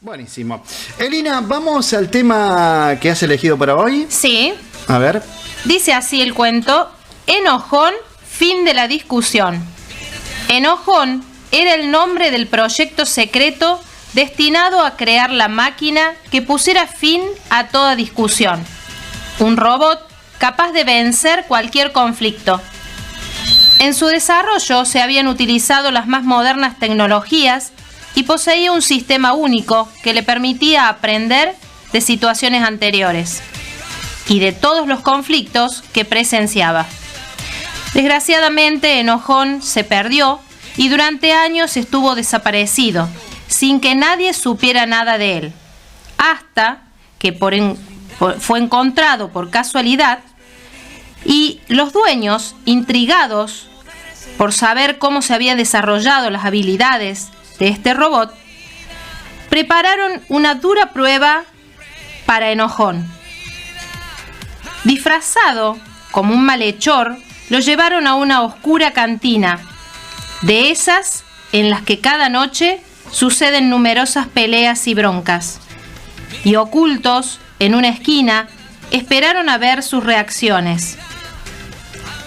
Buenísimo. Elina, vamos al tema que has elegido para hoy. Sí. A ver. Dice así el cuento: Enojón, fin de la discusión. Enojón era el nombre del proyecto secreto destinado a crear la máquina que pusiera fin a toda discusión. Un robot capaz de vencer cualquier conflicto. En su desarrollo se habían utilizado las más modernas tecnologías y poseía un sistema único que le permitía aprender de situaciones anteriores y de todos los conflictos que presenciaba. Desgraciadamente, Enojón se perdió y durante años estuvo desaparecido, sin que nadie supiera nada de él, hasta que fue encontrado por casualidad y los dueños, intrigados por saber cómo se habían desarrollado las habilidades de este robot, prepararon una dura prueba para Enojón. Disfrazado como un malhechor, lo llevaron a una oscura cantina, de esas en las que cada noche suceden numerosas peleas y broncas, y ocultos en una esquina esperaron a ver sus reacciones.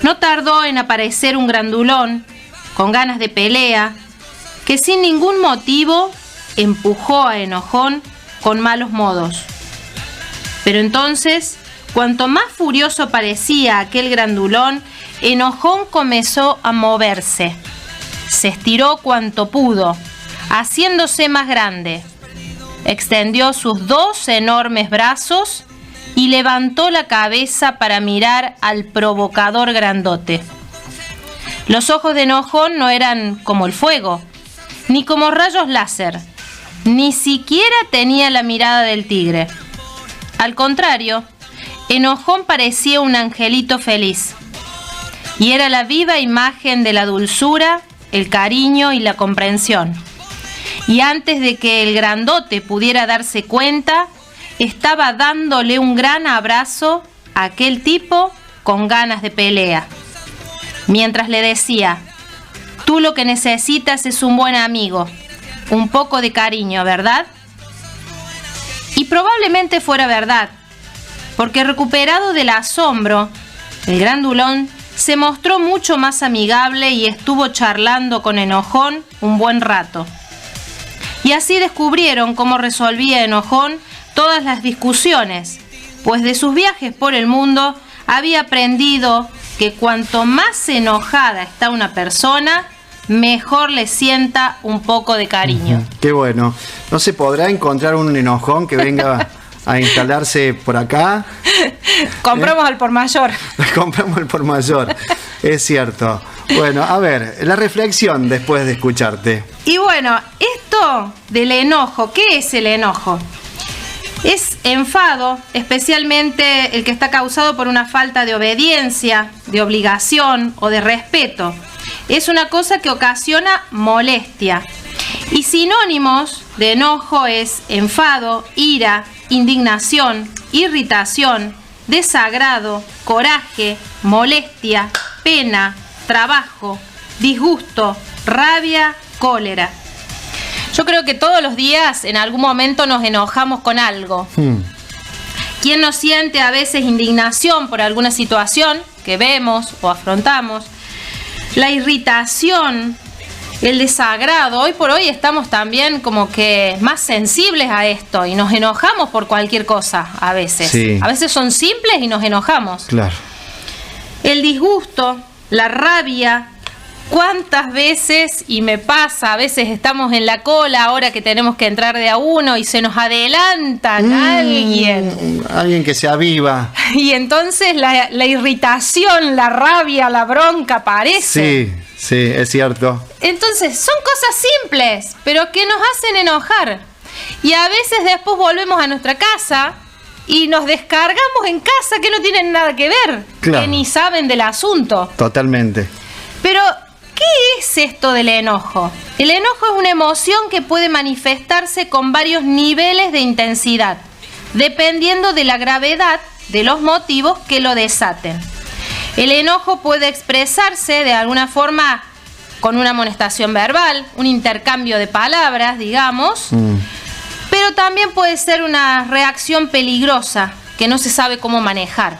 No tardó en aparecer un grandulón con ganas de pelea que sin ningún motivo empujó a Enojón con malos modos. Pero entonces, cuanto más furioso parecía aquel grandulón, Enojón comenzó a moverse. Se estiró cuanto pudo, haciéndose más grande. Extendió sus dos enormes brazos y levantó la cabeza para mirar al provocador grandote. Los ojos de Enojón no eran como el fuego, ni como rayos láser, ni siquiera tenía la mirada del tigre. Al contrario, Enojón parecía un angelito feliz, y era la viva imagen de la dulzura, el cariño y la comprensión. Y antes de que el grandote pudiera darse cuenta, estaba dándole un gran abrazo a aquel tipo con ganas de pelea, mientras le decía: tú lo que necesitas es un buen amigo, un poco de cariño, ¿verdad? Y probablemente fuera verdad, porque recuperado del asombro, el grandulón se mostró mucho más amigable y estuvo charlando con Enojón un buen rato. Y así descubrieron cómo resolvía Enojón todas las discusiones, pues de sus viajes por el mundo había aprendido que cuanto más enojada está una persona, mejor le sienta un poco de cariño. Qué bueno. ¿No se podrá encontrar un Enojón que venga a instalarse por acá? Compramos al por mayor. Compramos al por mayor, es cierto. Bueno, a ver, la reflexión después de escucharte. Y bueno, esto del enojo, ¿qué es el enojo? Es enfado, especialmente el que está causado por una falta de obediencia, de obligación o de respeto. Es una cosa que ocasiona molestia. Y sinónimos de enojo es enfado, ira, indignación, irritación, desagrado, coraje, molestia, pena, trabajo, disgusto, rabia, cólera. Yo creo que todos los días en algún momento nos enojamos con algo. ¿Quién no siente a veces indignación por alguna situación que vemos o afrontamos? La irritación, el desagrado. Hoy por hoy estamos también como que más sensibles a esto y nos enojamos por cualquier cosa a veces. Sí. A veces son simples y nos enojamos. Claro. El disgusto, la rabia. ¿Cuántas veces, y me pasa, a veces estamos en la cola ahora que tenemos que entrar de a uno y se nos adelantan Alguien que se aviva. Y entonces la irritación, la rabia, la bronca aparece. Sí, es cierto. Entonces son cosas simples, pero que nos hacen enojar. Y a veces después volvemos a nuestra casa y nos descargamos en casa que no tienen nada que ver, Claro. que ni saben del asunto. Totalmente. Pero ¿qué es esto del enojo? El enojo es una emoción que puede manifestarse con varios niveles de intensidad, dependiendo de la gravedad de los motivos que lo desaten. El enojo puede expresarse de alguna forma con una amonestación verbal, un intercambio de palabras, digamos, pero pero también puede ser una reacción peligrosa que no se sabe cómo manejar.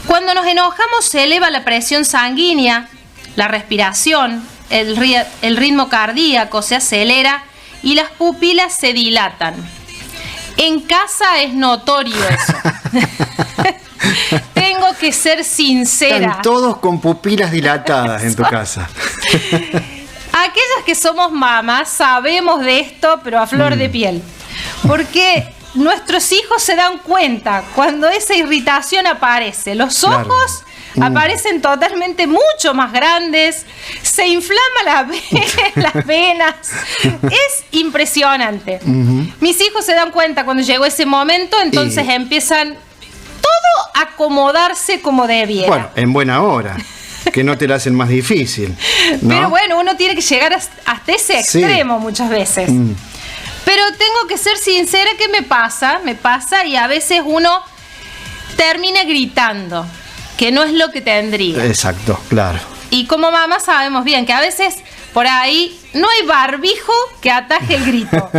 Cuando nos enojamos se eleva la presión sanguínea, la respiración, el ritmo cardíaco se acelera y las pupilas se dilatan. En casa es notorio eso. Tengo que ser sincera. Están todos con pupilas dilatadas en tu casa. Aquellas que somos mamás sabemos de esto, pero a flor de piel. Porque nuestros hijos se dan cuenta cuando esa irritación aparece. Los ojos aparecen totalmente mucho más grandes, se inflama las venas. Es impresionante. Mis hijos se dan cuenta cuando llegó ese momento, entonces empiezan todo a acomodarse como debiera. Bueno, en buena hora, que no te la hacen más difícil, ¿no? Pero bueno, uno tiene que llegar hasta ese extremo muchas veces. Pero tengo que ser sincera que me pasa y a veces uno termina gritando, que no es lo que tendría. Exacto, claro. Y como mamá sabemos bien que a veces por ahí no hay barbijo que ataje el grito.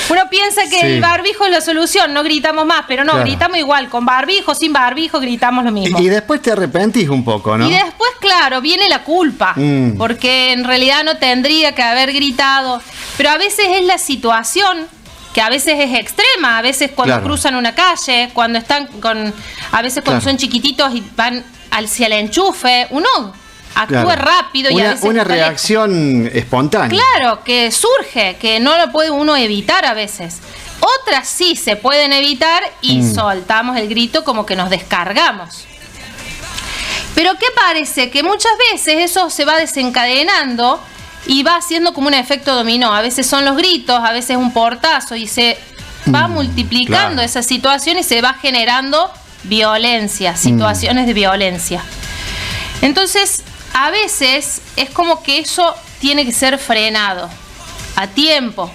Uno piensa que el barbijo es la solución, no gritamos más, pero no, gritamos igual, con barbijo, sin barbijo, gritamos lo mismo. Y después te arrepentís un poco, ¿no? Y después, claro, viene la culpa, porque en realidad no tendría que haber gritado, pero a veces es la situación, que a veces es extrema, a veces cuando cruzan una calle, cuando están a veces cuando son chiquititos y van hacia el enchufe, uno actúa rápido y a veces una reacción espontánea. Claro, que surge, que no lo puede uno evitar a veces. Otras sí se pueden evitar y soltamos el grito como que nos descargamos. Pero ¿qué parece? Que muchas veces eso se va desencadenando y va haciendo como un efecto dominó. A veces son los gritos, a veces un portazo y se va multiplicando esa situación y se va generando violencia, situaciones de violencia. Entonces, a veces es como que eso tiene que ser frenado a tiempo.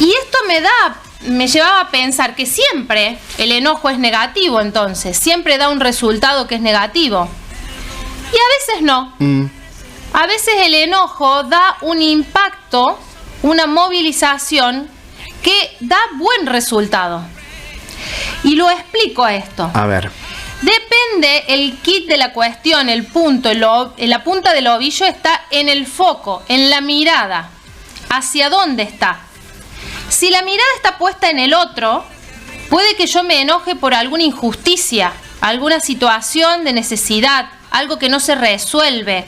Y esto me llevaba a pensar que siempre el enojo es negativo, entonces, siempre da un resultado que es negativo. Y a veces no. A veces el enojo da un impacto, una movilización que da buen resultado. Y lo explico a esto. A ver. Depende el kit de la cuestión, el punto, la punta del ovillo está en el foco, en la mirada. ¿Hacia dónde está? Si la mirada está puesta en el otro, puede que yo me enoje por alguna injusticia, alguna situación de necesidad, algo que no se resuelve,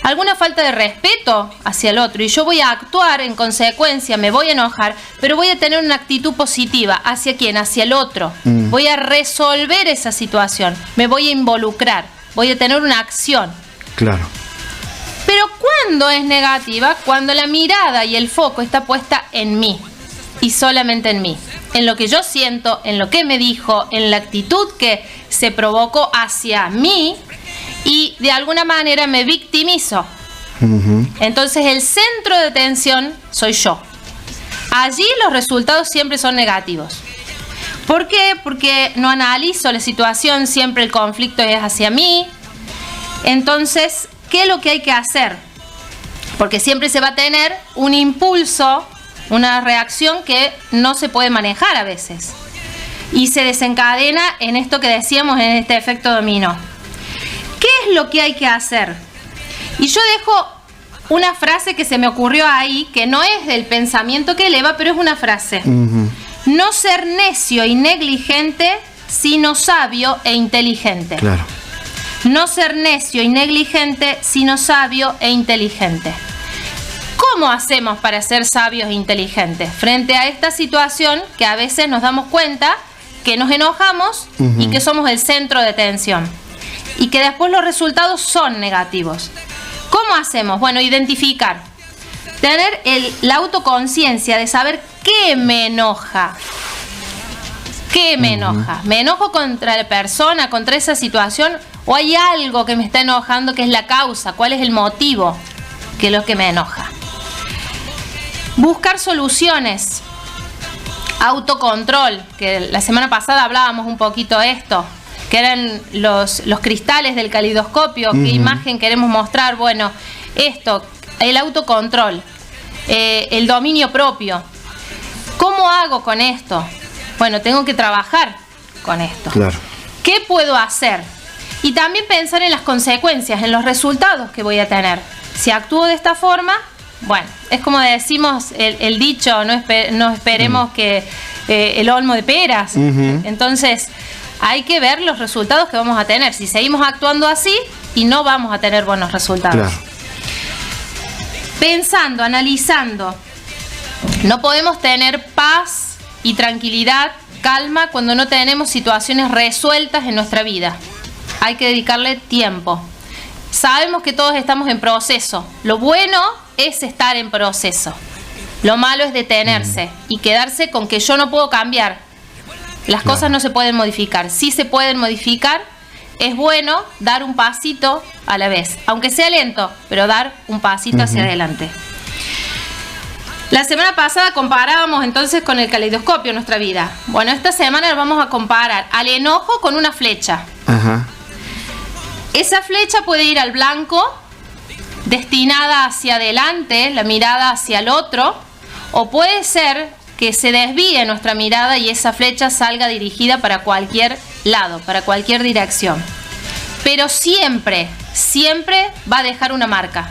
alguna falta de respeto hacia el otro, y yo voy a actuar en consecuencia, me voy a enojar, pero voy a tener una actitud positiva. ¿Hacia quién? Hacia el otro. Voy a resolver esa situación, me voy a involucrar, voy a tener una acción. Claro. Pero ¿cuándo es negativa? Cuando la mirada y el foco está puesta en mí, y solamente en mí, en lo que yo siento, en lo que me dijo, en la actitud que se provocó hacia mí, y de alguna manera me victimizo. Entonces el centro de tensión soy yo. Allí los resultados siempre son negativos. ¿Por qué? Porque no analizo la situación, siempre el conflicto es hacia mí. Entonces, ¿qué es lo que hay que hacer? Porque siempre se va a tener un impulso, una reacción que no se puede manejar a veces. Y se desencadena en esto que decíamos, en este efecto dominó. ¿Qué es lo que hay que hacer? Y yo dejo una frase que se me ocurrió ahí, que no es del pensamiento que eleva, pero es una frase. No ser necio y negligente, sino sabio e inteligente. Claro. No ser necio y negligente, sino sabio e inteligente. ¿Cómo hacemos para ser sabios e inteligentes? Frente a esta situación que a veces nos damos cuenta que nos enojamos y que somos el centro de tensión. Y que después los resultados son negativos. ¿Cómo hacemos? Bueno, identificar. Tener la autoconciencia de saber qué me enoja. ¿Qué me enoja? ¿Me enojo contra la persona, contra esa situación? ¿O hay algo que me está enojando que es la causa? ¿Cuál es el motivo que es lo que me enoja? Buscar soluciones. Autocontrol, que la semana pasada hablábamos un poquito de esto, que eran los cristales del calidoscopio. ¿Qué imagen queremos mostrar? Bueno, esto, el autocontrol. el dominio propio. ¿Cómo hago con esto? Bueno, tengo que trabajar con esto. Claro. ¿Qué puedo hacer? Y también pensar en las consecuencias, en los resultados que voy a tener. Si actúo de esta forma, bueno, es como decimos el dicho, no esperemos que el olmo de peras. Entonces, hay que ver los resultados que vamos a tener. Si seguimos actuando así, y no vamos a tener buenos resultados. Claro. Pensando, analizando, no podemos tener paz y tranquilidad, calma, cuando no tenemos situaciones resueltas en nuestra vida. Hay que dedicarle tiempo. Sabemos que todos estamos en proceso. Lo bueno es estar en proceso. Lo malo es detenerse y quedarse con que yo no puedo cambiar. Las cosas no se pueden modificar. Sí se pueden modificar. Es bueno dar un pasito a la vez, aunque sea lento, pero dar un pasito hacia adelante. La semana pasada comparábamos entonces con el caleidoscopio nuestra vida. Bueno, esta semana vamos a comparar al enojo con una flecha. Ajá. Esa flecha puede ir al blanco, destinada hacia adelante, la mirada hacia el otro, o puede ser que se desvíe nuestra mirada y esa flecha salga dirigida para cualquier lado, para cualquier dirección. Pero siempre, siempre va a dejar una marca.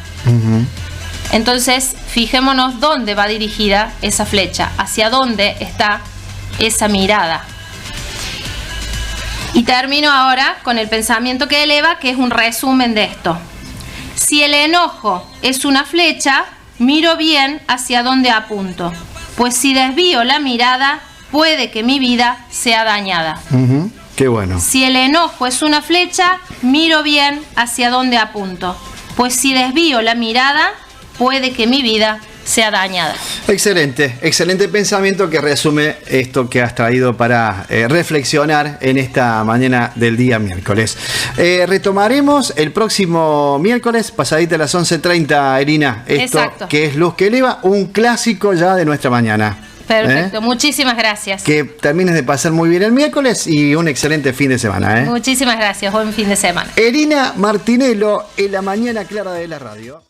Entonces, fijémonos dónde va dirigida esa flecha, hacia dónde está esa mirada. Y termino ahora con el pensamiento que eleva, que es un resumen de esto. Si el enojo es una flecha, miro bien hacia dónde apunto, pues si desvío la mirada, puede que mi vida sea dañada. Qué bueno. Si el enojo es una flecha, miro bien hacia dónde apunto, pues si desvío la mirada, puede que mi vida sea dañada. Excelente, excelente pensamiento que resume esto que has traído para reflexionar en esta mañana del día miércoles. Retomaremos el próximo miércoles, pasadita a las 11:30, Irina. Esto Exacto. Que es Luz que Eleva, un clásico ya de nuestra mañana. Perfecto, muchísimas gracias. Que termines de pasar muy bien el miércoles y un excelente fin de semana. Muchísimas gracias, buen fin de semana. Irina Martinello en la mañana clara de la radio.